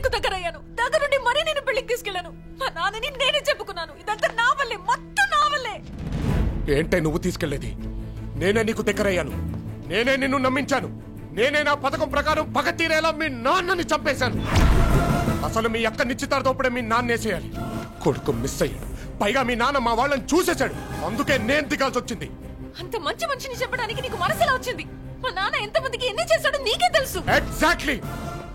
నీకు దగ్గరయ్యాను. దగ్గరుండి మరీ నేను పెళ్లికి తీసుకెళ్లాను. మా నాన్నని నేనే చెప్పుకున్నాను. ఇదంతా నా వల్లే, మొత్తం నా వల్లే. ఏంటే నువ్వు తీసుకెళ్లేది? నేనే నీకు దగ్గరయ్యాను, నేనే నిన్ను నమ్మించాను, నేనే నా పథకం ప్రకారం పగ తీరేలా మీ నాన్నని చంపేశాను. అసలు మీ అక్క నిశ్చితార్థప్పుడే మీ నాన్నేసేయాలి. కొడుకు మిస్ అయ్యాడు, పైగా మీ నాన్న మా వాళ్ళని చూసేశాడు. అందుకే నేను దిగాల్సి వచ్చింది. అంత మంచి మనిషిని చెప్పడానికి నీకు మనసులా వచ్చింది? మా నాన్న ఎంతమందికి ఎన్ని చేశాడో నీకే తెలుసు. ఎగ్జాక్ట్లీ.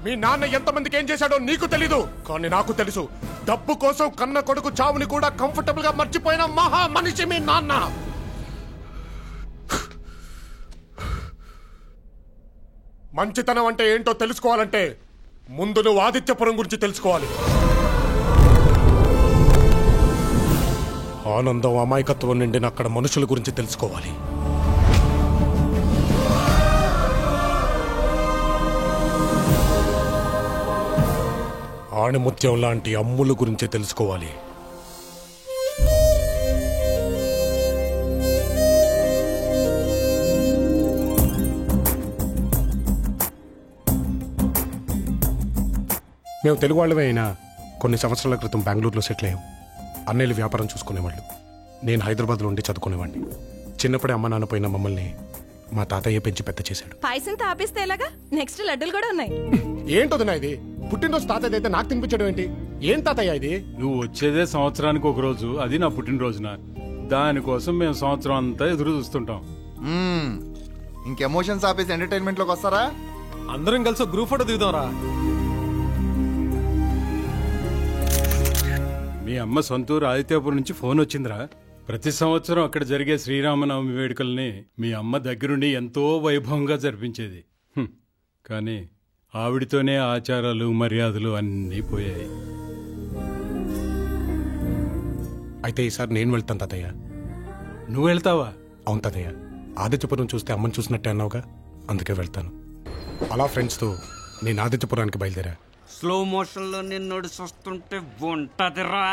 మీ నాన్న ఎంతమందికి ఏం చేశాడో నీకు తెలీదు, కానీ నాకు తెలుసు. డబ్బు కోసం కన్న కొడుకు చావుని కూడా కంఫర్టబుల్ గా మర్చిపోయిన మహా మనిషి మీ నాన్న. మంచితనం అంటే ఏంటో తెలుసుకోవాలంటే ముందు నువ్వు ఆదిత్యపురం గురించి తెలుసుకోవాలి. ఆనందం, అమాయకత్వం నిండిన అక్కడ మనుషుల గురించి తెలుసుకోవాలి. ఆణిముత్యం లాంటి అమ్ముల గురించి తెలుసుకోవాలి. మేము తెలుగు వాళ్ళమే అయినా కొన్ని సంవత్సరాల క్రితం బెంగళూరులో సెటిల్ అయ్యాం. అన్నయ్యలు వ్యాపారం చూసుకునేవాళ్ళు, నేను హైదరాబాద్లో ఉండి చదువుకునేవాడిని. చిన్నప్పుడే అమ్మ నాన్న పోయిన మమ్మల్ని మా తాతయ్య పెంచి పెద్ద చేశాడు. పాయసం తాపిస్తే ఎలాగా? నెక్స్ట్ లడ్డూలు కూడా ఉన్నాయి. ఏంటోదినా ఇది? పుట్టినరోజు తాతయ్య అయితే నాకు తినిపించడం ఏంటి? ఏం తాతయ్య ఇది? నువ్వు వచ్చేదే సంవత్సరానికి ఒక రోజు, అది నా పుట్టినరోజున. దానికోసం మేము సంవత్సరం అంతా ఎదురు చూస్తుంటాం. ఇంకెమోషన్స్ ఆపేసి ఎంటర్టైన్మెంట్ లోకి వస్తారా? అందరం కలిసి గ్రూప్ ఫోటో దిగుదాంరా. మీ అమ్మ సొంతూరు ఆదిత్యపురం నుంచి ఫోన్ వచ్చిందిరా. ప్రతి సంవత్సరం అక్కడ జరిగే శ్రీరామనవమి వేడుకల్ని మీ అమ్మ దగ్గరుండి ఎంతో వైభవంగా జరిపించేది. కానీ ఆవిడితోనే ఆచారాలు మర్యాదలు అన్నీ పోయాయి. అయితే ఈసారి నేను వెళ్తాను తాతయ్య. నువ్వు వెళ్తావా? అవును తాతయ్య, ఆదిత్యపురం చూస్తే అమ్మని చూసినట్టే అన్నావుగా, అందుకే వెళ్తాను. అలా ఫ్రెండ్స్తో నేను ఆదిత్యపురానికి బయలుదేరా. స్లో మోషన్ లో నేను నడిచొస్తుంటే ఉంటదిరా.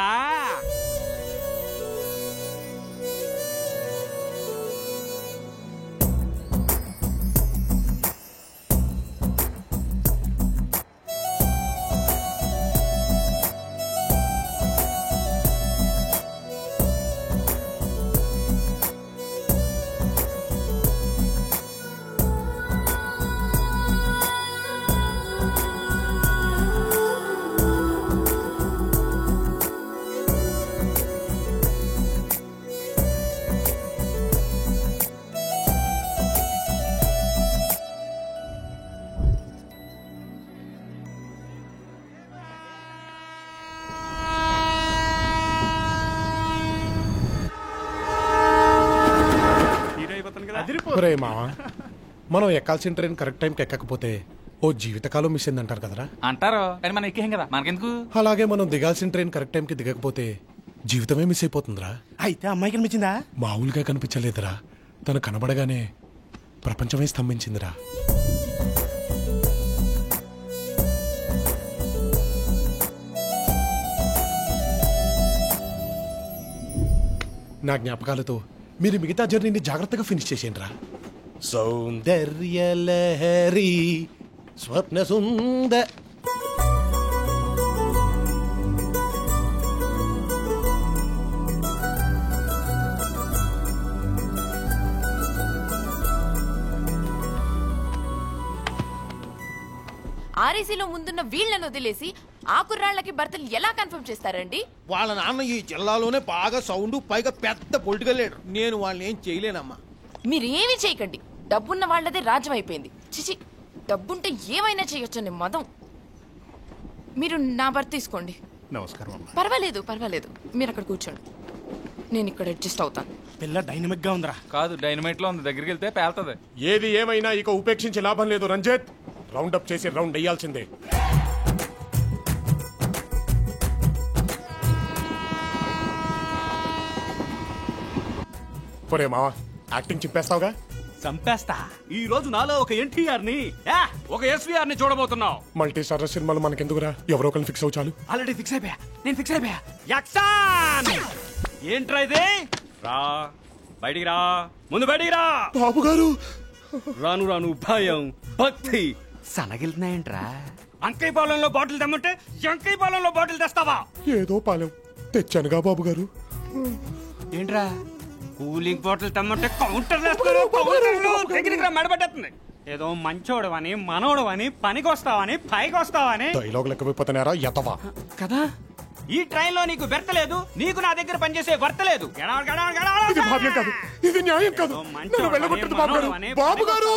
మనం ఎక్కాల్సిన ట్రైన్ కరెక్ట్ టైంకి ఎక్కకపోతే ఓ జీవితకాలం మిస్ అయింది అంటారు కదరా. అంటారు, కానీ మనం ఎక్కేం కదా, మనకెందుకు? అలాగే మనం దిగాల్సిన ట్రైన్ కరెక్ట్ టైంకి దిగకపోతే జీవితమే మిస్ అయిపోతుందిరా. అయితే అమ్మాయి కనిపించిందా? మామూలుగా కనిపించలేదురా, తను కనబడగానే ప్రపంచమే స్తంభించిందిరా. నా జ్ఞాపకాలతో మీరు మిగతా జర్నీని జాగ్రత్తగా ఫినిష్ చేసేయండి రా. సౌందర్యలహరి స్వప్న సుందర. ఆర్ఏసీలో ముందున్న వీళ్లను వదిలేసి ఆ కుర్రాళ్ళకి భర్తలు ఎలా కన్ఫర్మ్ చేస్తారండి? వాళ్ళ నాన్న ఈ జిల్లాలోనే బాగా సౌండ్, పైగా పెద్ద పొలిటికల్ లీడర్. నేను వాళ్ళని ఏం చేయలేనమ్మా. మీరు ఏమీ చేయకండి, డబ్బున్న వాళ్ళదే రాజ్యం అయిపోయింది. చిచి, డబ్బుంటే ఏమైనా చేయొచ్చని మదం. మీరు నా భర్త తీసుకోండి. నమస్కారం. పర్వాలేదు పర్వాలేదు, మీరు అక్కడ కూర్చోండి, నేను ఇక్కడ అడ్జస్ట్ అవుతాను. పిల్ల డైనమిక్ గా ఉందిరా. కాదు, డైనమైట్ లో ఉంది, దగ్గరికి వెళ్తే పేలుతుంది. ఏది ఏమైనా ఇక ఉపేక్షించే లాభం లేదు రంజిత్. రౌండప్ చేసి రౌండ్ వేయాల్సిందే. ఒరే మావా, యాక్టింగ్ చింపేస్తావుగా? చంపేస్తా. ఈ రోజు నాలో ఒక ఎన్టీఆర్ ని, ఒక ఎస్వీఆర్ ని చూడబోతున్నావు. మల్టీ స్టార్ సినిమాలు మనకెందుకురా, ఎవరో ఒకరిని ఫిక్స్ అవు చాలు. ఆల్రెడీ ఫిక్స్ అయిపోయా, నేను ఫిక్స్ అయిపోయా. యాక్షన్! ఏంట్రా ఇది? రా బయటికి రా, ముందు బయటికి రా. బాబు గారు. రాను రాను భయం, భక్తి సనగిలినాయంట్రా. అంకయ్య పాలెంలో బాటిల్ తెమ్మంటే ఎంకయ్య పాలెంలో బాటిల్ తెస్తావా? ఏదో పాలెం తెచ్చానుగా బాబు గారు. ఏంట్రా కూలింగ్ బాటిల్ తెమ్మంటే కౌంటర్ దగ్గరికి మెడబట్టేస్తుంది. ఏదో మంచోడవని మనోడవని పనికి వస్తావని పైకి వస్తావని డైలాగ్ లెక్క పోతున్నారా ఎతవా కదా. ఈ ట్రైన్ లో నీకు బెర్తలేదు, నీకు నా దగ్గర పనిచేసే వర్తలేదు. ఇది భావ్యం కాదు, ఇది న్యాయం కాదు. నన్ను వెళ్ళగొట్టండి బాబు గారు. బాబు గారు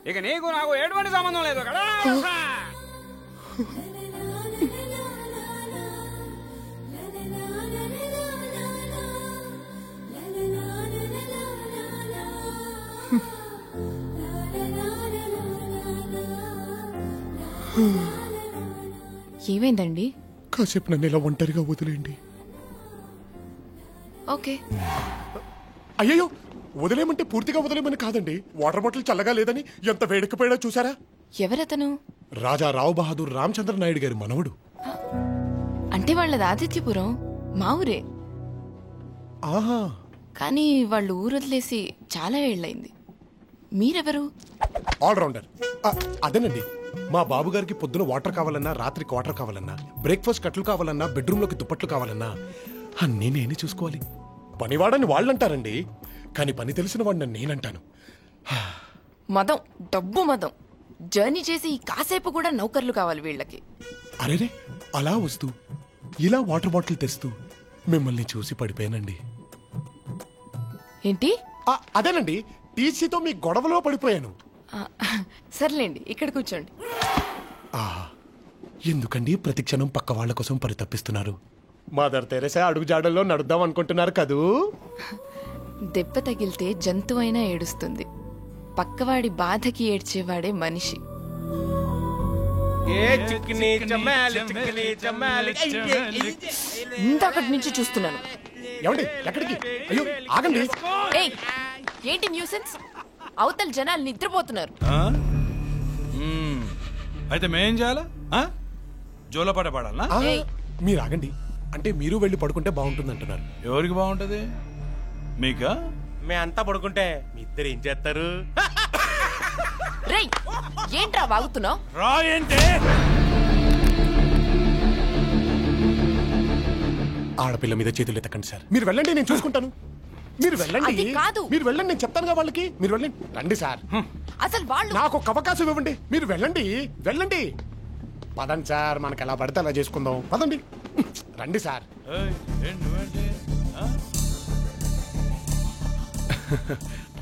ఇక నీకు నాకు ఎటువంటి సంబంధం లేదు కదా. ఏమైందండి? కాసేపు నన్ను ఇలా ఒంటరిగా వదిలేండి. ఓకే. అయ్యో వదిలేమంటే పూర్తిగా వదిలేమని కాదండి. వాటర్ బాటిల్ చల్లగా లేదని ఎంత వేడెక్కిపోయాడో చూసారా? ఎవరతను? రాజా రావు బహదూర్ రామచంద్ర నాయుడు గారి మనవడు. అంటే వాళ్ళది ఆదిత్యపురం, మా ఊరే. ఆహా, కానీ వాళ్ళు ఊరు వదిలేసి చాలా ఏళ్ళైంది. మీరెవరు? ఆల్రౌండర్. అదేనండి, మా బాబు గారికి పొద్దున వాటర్ కావాలన్నా, రాత్రి క్వార్టర్ కావాలన్నా, బ్రేక్ఫాస్ట్ కట్లు కావాలన్నా, బెడ్రూమ్ లోకి దుప్పట్లు కావాలన్నా అన్నీ నేనే చూసుకోవాలి. పనివాడని వాళ్ళంటారండి, కానీ పని తెలిసిన వాడిని నేనంటాను. మదం, డబ్బు మదం. జర్నీ చేసి ఈ కాసేపు కూడా నౌకర్లు కావాలి వీళ్ళకి. అరేరే, అలా వస్తూ ఇలా వాటర్ బాటిల్ తెస్తూ మిమ్మల్ని చూసి పడిపోయానండి. ఏంటి? అదేనండి, టీసీతో మీ గొడవలో పడిపోయాను. సర్లేండి, ఇక్కడ కూర్చోండి. ఎందుకండి ప్రతి క్షణం పక్క వాళ్ళ కోసం పరితపిస్తున్నారు? మదర్ తెరెసా అడుగు జాడల్లో నడుద్దాం అనుకుంటున్నారు కదూ? దెబ్బ తగిలితే జంతువైనా ఏడుస్తుంది, పక్కవాడి బాధకి ఏడ్చేవాడే మనిషి. ఇంతకటి నుంచి చూస్తున్నాను. ఏమండి, ఎక్కడికి? అయ్యో ఆగండి. ఏయ్, ఏంటి న్యూసెన్స్? అవతల జనాలు నిద్రపోతున్నారు. అయితే మేం చేయాలా? జోలపాట పాడాలా? మీరు ఆగండి. అంటే మీరు వెళ్ళి పడుకుంటే బాగుంటుంది అంటున్నారు. ఎవరికి బాగుంటది? మీకా? మేమంతా పడుకుంటే మీ ఇద్దరు ఏం చేస్తారు? రేయ్, ఏంట్రా వాగుతున్నావు? రా ఏంటే? ఆడపిల్ల మీద చేతులు ఎత్తకండి సార్. మీరు వెళ్ళండి, నేను చూసుకుంటాను. మీరు వెళ్ళండి. అది కాదు. మీరు వెళ్ళండి, నేను చెప్తానుగా వాళ్ళకి. మీరు వెళ్ళండి. రండి సార్. అసలు వాళ్ళు నాకు ఒక అవకాశం ఇవ్వండి. మీరు వెళ్ళండి, వెళ్ళండి. పదండి సార్, మనకి ఎలా పడితే అలా చేసుకుందాం. పదండి, రండి సార్.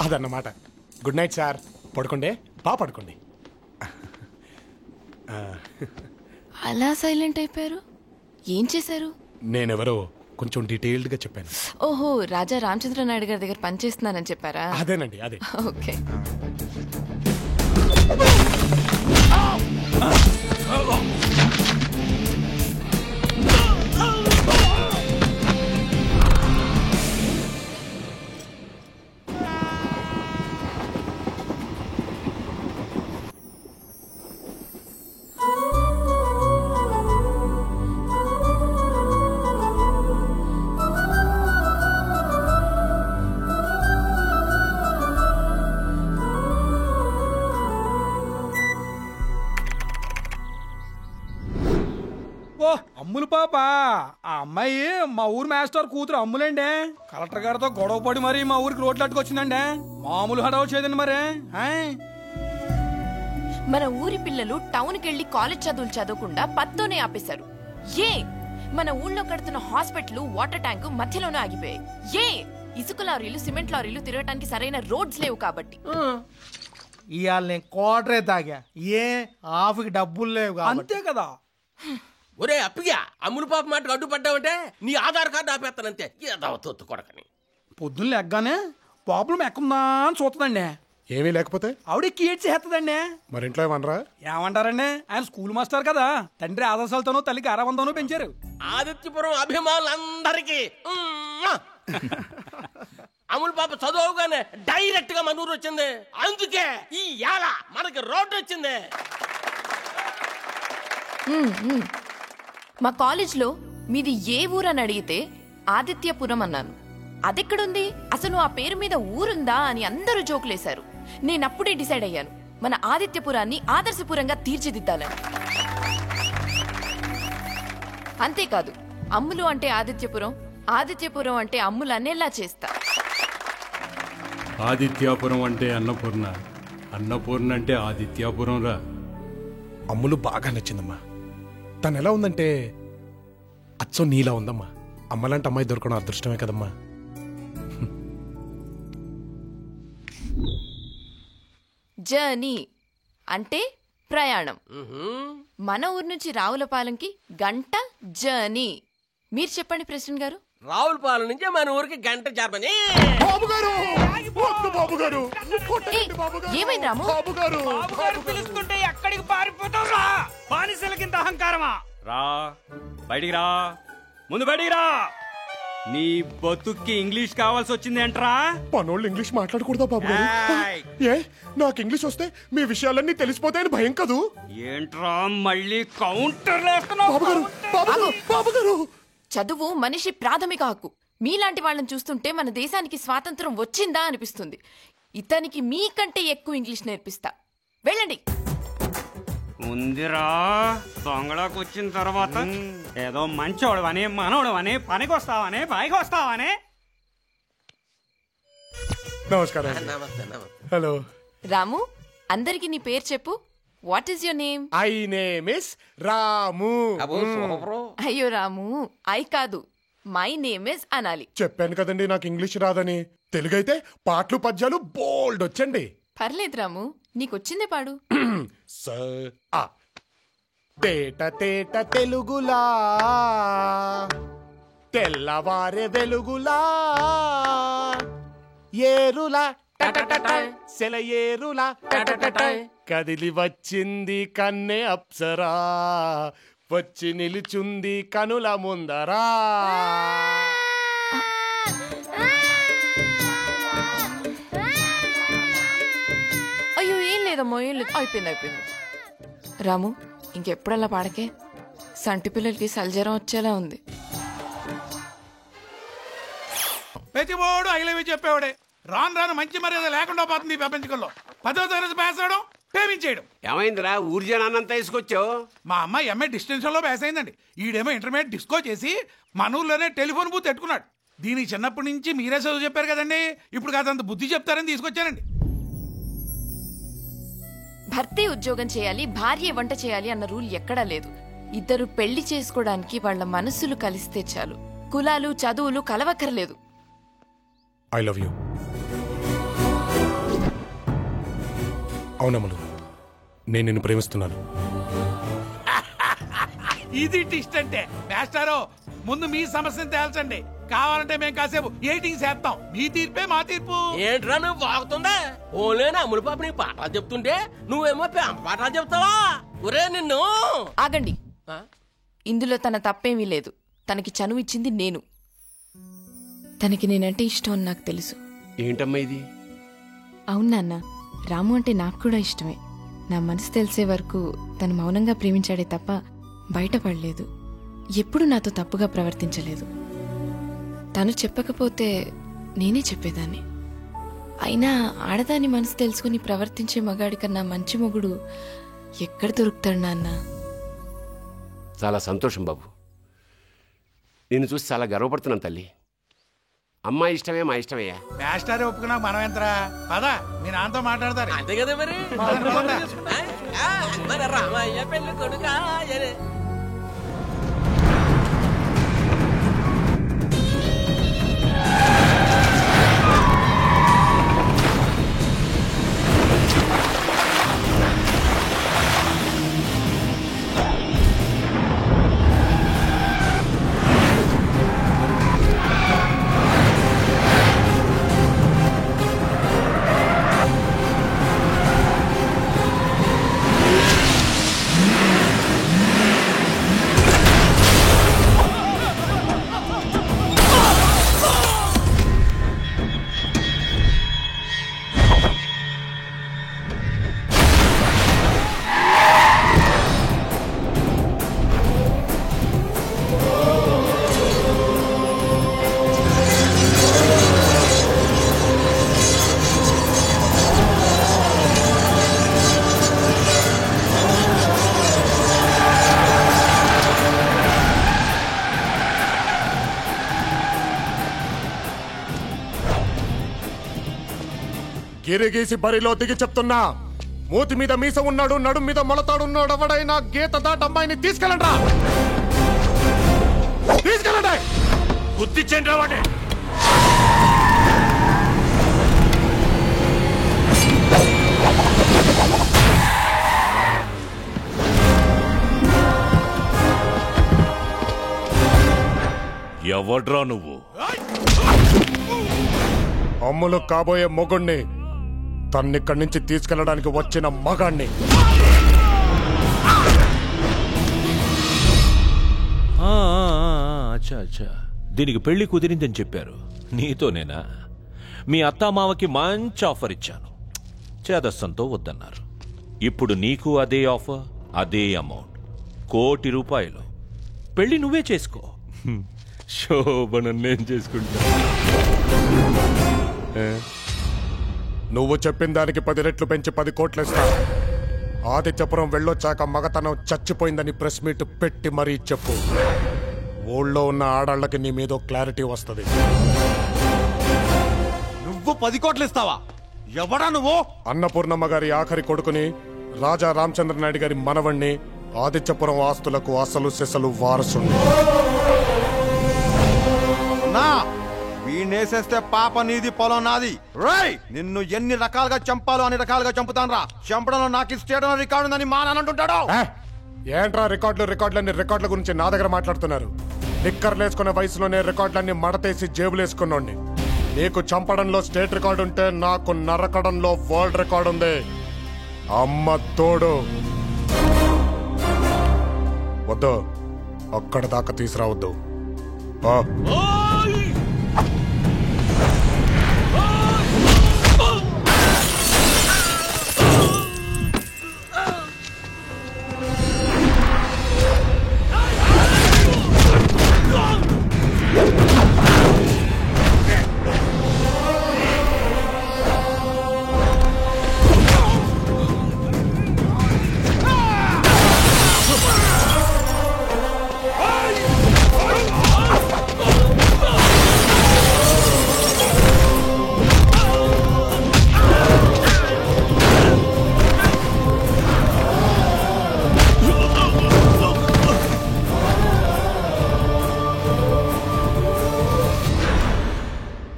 అదన్నమాట. Good night sir. పడుకోండి, పడుకోండి. అలా సైలెంట్ అయిపోయారు. ఏం చేశారు? నేనెవరో కొంచెం డీటెయిల్డ్ గా చెప్పాను. ఓహో, రాజా రామచంద్ర నాయుడు గారి దగ్గర పనిచేస్తున్నానని చెప్పారా? అదేనండి, అదే. ఓకే. ఓ అమ్ములు పాప, ఆ అమ్మాయి మా ఊరు మాస్టర్ కూతురు అమ్ములేండి. కలెక్టర్ గారితో గొడవ పడి మరి మా ఊరికి రోడ్లు అట్టుకొచ్చిందండి. మామూలు హడావు చేయదండి మరి. మన ఊరి పిల్లలు టౌన్కి వెళ్లి కాలేజ్ చదువులు చదవకుండా పత్తోనే ఆపేశారు. ఏ మన ఊళ్ళో కడుతున్న హాస్పిటల్, వాటర్ ట్యాంక్ మధ్యలోనే ఆగిపోయాయి. ఏ ఇసుక లారీలు, సిమెంట్ లారీలు తిరగటానికి సరైన రోడ్స్ లేవు కాబట్టి. ఇవాళ నేను కోటరే తాగా. ఆఫ్కి డబ్బులు లేవు. అంతే కదా. ఒరే అప్పిగా, అమ్ములు పాప మాటకు అడ్డుపడ్డావంటే నీ ఆధార్ కార్డు ఆపేస్తానంతే. ఏదో తొత్తు కొడకని. పొద్దున్న లెగ్గానే పాపులం ఎక్కుందా అని చూస్తుందండి. ఏమీ లేకపోతే ఆవిడ కీడ్చి చేస్తుందండి. మరి ఇంట్లో ఏమనరా? ఏమంటారండి, ఆయన స్కూల్ మాస్టర్ కదా. తండ్రి ఆదర్శాలతోనూ తల్లికి ఆరావంతోనూ పెంచారు. ఆదిత్యపురం అభిమానులందరికీ అమ్ములు పాప చదువుగానే డైరెక్ట్ గా మన ఊరు వచ్చింది. అందుకే ఈ ఏళ మనకి రోడ్డు వచ్చింది. మా కాలేజ్లో మీది ఏ ఊరని అడిగితే ఆదిత్యపురం అన్నాను. అదెక్కడుంది, అసలు ఆ పేరు మీద ఊరుందా అని అందరూ జోకులేశారు. నేనప్పుడే డిసైడ్ అయ్యాను, మన ఆదిత్యపురాన్ని ఆదర్శపురంగా తీర్చిదిద్దాలని. అంతేకాదు, అమ్ములు అంటే ఆదిత్యపురం, ఆదిత్యపురం అంటే అమ్ములు అనేలా చేస్తా. ఆదిత్యాపురం అంటే అన్నపూర్ణ, అన్నపూర్ణ అంటే ఆదిత్యాపురం రా. అమ్ములు బాగా నచ్చిందమ్మా. తను ఎలా ఉందంటే అచ్చం నీలా ఉందమ్మా. అమ్మలాంటి అమ్మాయి దొరకడం అదృష్టమే కదమ్మా. జర్నీ అంటే ప్రయాణం. మన ఊరు నుంచి రావులపాలెంకి గంట జర్నీ. మీరు చెప్పండి ప్రెసిడెంట్ గారు. రావులపాలెం నుంచి మన ఊరికి గంట జర్మనీ. ఏమైంది రాము? పిలుస్తుంటే ఎక్కడికి పారిపోతావురా? బానిసల కింద అహంకారమా? రా, బయటికి రా, ముందు బయటికి రా. నీ బతుక్కి ఇంగ్లీష్ కావాల్సి వచ్చింది ఏంట్రా? పనోళ్ళు ఇంగ్లీష్ మాట్లాడకూడదా బాబు గారు? ఏ, నాకు ఇంగ్లీష్ వస్తే మీ విషయాలన్నీ తెలిసిపోతాయని భయం కదూ? ఏంట్రా మళ్ళీ కౌంటర్ బాబు గారు, చదువు మనిషి ప్రాథమిక హక్కు. మీలాంటి వాళ్ళని చూస్తుంటే మన దేశానికి స్వాతంత్రం వచ్చిందా అనిపిస్తుంది. ఇతనికి మీకంటే ఎక్కువ ఇంగ్లీష్ నేర్పిస్తా. వెళ్ళండి. ఉందిరా, దొంగలోకి వచ్చిన తర్వాత ఏదో మంచోడవని, మనోడవని, పనికి వస్తావని, పైకి వస్తావని. నమస్కారం. నమస్తే నమస్తే. హలో రాము, అందరికి నీ పేరు చెప్పు. What is your name? I name is Ramu. అయ్యో రాము, ఐ కాదు, మై నేమ్ ఇస్ అనాలి. చెప్పాను కదండి నాకు ఇంగ్లీష్ రాదని. తెలుగైతే పాటలు పద్యాలు బోల్డ్ వచ్చండి. పర్లేదు రాము, నీకొచ్చిందే పాడు. తేట తేట తెలుగులా, తెల్లవారే వెలుగులా, ఏరులా సెలయేరులా కదిలి వచ్చింది కన్నె అప్సరా, వచ్చి నిలుచుంది కనుల ముందరా. అయ్యో ఏం లేదమ్మో, ఏం లేదు, అయిపోయింది. రాము, ఇంకెప్పుడల్లా పాడకే. సంటి పిల్లలకి సల్జరం వచ్చేలా ఉంది. ప్రతివాడు ఐలవి చెప్పేవాడే. రాను రాను మంచి మర్యాద లేకుండా పోతుంది ఈ ప్రపంచంలో. 10వ తరగతి పాస్ అవడం, ప్రేమించేయడం. ఏమైందిరా ఊరి జనాన్నంతా తీసుకొచ్చావు? మా అమ్మాయి ఎంఏ డిస్టెన్షన్ లో పాస్ అయిందండి. ఈడేమో ఇంటర్మీడియట్ డిస్కో చేసి మన ఊర్లోనే టెలిఫోన్ బూత్ పెట్టుకున్నాడు. దీనికి చిన్నప్పటి నుంచి మీరే చదువు చెప్పారు కదండి, ఇప్పుడు కాదంత బుద్ధి చెప్తారని తీసుకొచ్చానండి. భర్తే ఉద్యోగం చేయాలి, భార్య వంట చేయాలి అన్న రూల్ ఎక్కడా లేదు. ఇద్దరు పెళ్లి చేసుకోవడానికి వాళ్ళ మనస్సులు కలిస్తే చాలు. కులాలు చదువులు కలవక్కర్లేదు. I love you. అవునమ్మలు, నేను నిన్ను ప్రేమిస్తున్నాను. ఇది టిస్ట్ అంటే. మాస్టారో, ముందు మీ సమస్యను తేల్చండి. కావాలంటే మేము కాసేపు ఎయిటింగ్ చేస్తాం. మీ తీర్పే మా తీర్పు. ఏంట్రా నువ్వు వాగుతుందా? ఓలేనా అమ్ములు పాప నీకు పాఠాలు చెప్తుంటే నువ్వేమో పాఠాలు చెప్తావా? ఒరే నిన్ను. ఆగండి. ఇందులో తన తప్పేమీ లేదు. తనకి చనువు ఇచ్చింది నేను. తనకి నేనంటే ఇష్టం అని నాకు తెలుసు. ఏంటమ్మా ఇది? అవును నాన్న, రాము అంటే నాకు కూడా ఇష్టమే. నా మనసు తెలిసే వరకు తను మౌనంగా ప్రేమించాడే తప్ప బయటపడలేదు. ఎప్పుడూ నాతో తప్పుగా ప్రవర్తించలేదు. తను చెప్పకపోతే నేనే చెప్పేదాన్ని. అయినా ఆడదాని మనసు తెలుసుకుని ప్రవర్తించే మగాడి కన్నా మంచి మొగుడు ఎక్కడ దొరుకుతాడు నాన్న? చాలా సంతోషం బాబు. నిన్ను చూసి చాలా గర్వపడుతున్నాను తల్లి. అమ్మాయి ఇష్టమే మా ఇష్టమయ్యా. మాస్టర్ ఒప్పుకున్నా మనం ఎంతరా? పదా మీ నాన్నతో మాట్లాడతారు. అంతే కదా మరి. మన రామయ్య పెళ్లి కొడుకా. గిరిగీసి బరిలో దిగి చెప్తున్నా, మూతి మీద మీస ఉన్నాడు, నడుం మీద మొలతాడున్నాడు, ఎవడైనా గీత దాట అమ్మాయిని తీసుకెళ్ళండి, తీసుకెళ్ళండి. గుర్తించండి రావండి. ఎవడ్రా నువ్వు? అమ్ములు కాబోయే మొగుణ్ణి, తన్నిక్కడి నుంచి తీసుకెళ్ళడానికి వచ్చిన మగాణ్ణి. అచ్చా అచ్చా, దీనికి పెళ్లి కుదిరిందని చెప్పారు. నీతోనేనా? మీ అత్తామావకి మంచి ఆఫర్ ఇచ్చాను, చేదస్తంతో వద్దన్నారు. ఇప్పుడు నీకు అదే ఆఫర్, అదే అమౌంట్, ₹1 కోటి. పెళ్లి నువ్వే చేసుకో, శోభను నేను చేసుకుంటా. నువ్వు చెప్పిన దానికి 10 రెట్లు పెంచి 10 కోట్లు ఇస్తా. ఆదిత్యపురం వెళ్ళొచ్చాక మగతనం చచ్చిపోయిందని ప్రెస్ మీట్ పెట్టి మరీ చెప్పు. ఊళ్ళో ఉన్న ఆడాళ్ళకి నీ మీద క్లారిటీ వస్తుంది. నువ్వు 10 కోట్లు ఇస్తావా? ఎవడా నువ్వు? అన్నపూర్ణమ్మ గారి ఆఖరి కొడుకుని, రాజా రామచంద్ర నాయుడు గారి మనవణ్ణి, ఆదిత్యపురం ఆస్తులకు అసలు సెసలు వారసుని. వీణేసేస్తే పాప నీది, పొలం నాది. రై, నిన్ను ఎన్ని రకాలుగా చంపాలో అన్ని రకాలుగా చంపుతాను రా. చంపడంలో నాకు ఇష్టం రికార్డు ఉందని మా నాన్న అంటుంటాడు. ఏంట్రా రికార్డులన్నీ రికార్డుల గురించి నా దగ్గర మాట్లాడుతున్నారు? నిక్కర్లేసుకునే వయసులోనే రికార్డులన్నీ మడతేసి జేబులేసుకున్నోండి. నీకు చంపడంలో స్టేట్ రికార్డు ఉంటే నాకు నరకడంలో వరల్డ్ రికార్డు ఉంది. అమ్మ తోడు. వద్దు, అక్కడ దాకా తీసుకురావద్దు.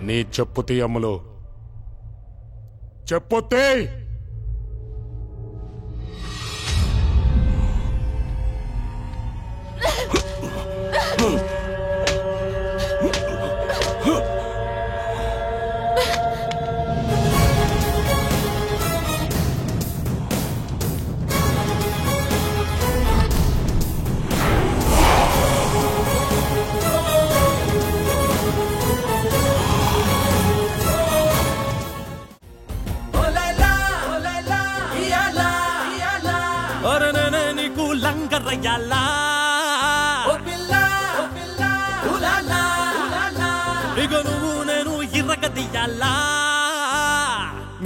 నీ చెప్పుతీ అమ్ములు, చెప్పుతీ.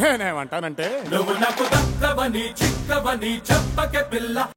నేనేమంటానంటే, నువ్వు నాకు దక్కవని చిక్కవని చెప్పకే పిల్ల.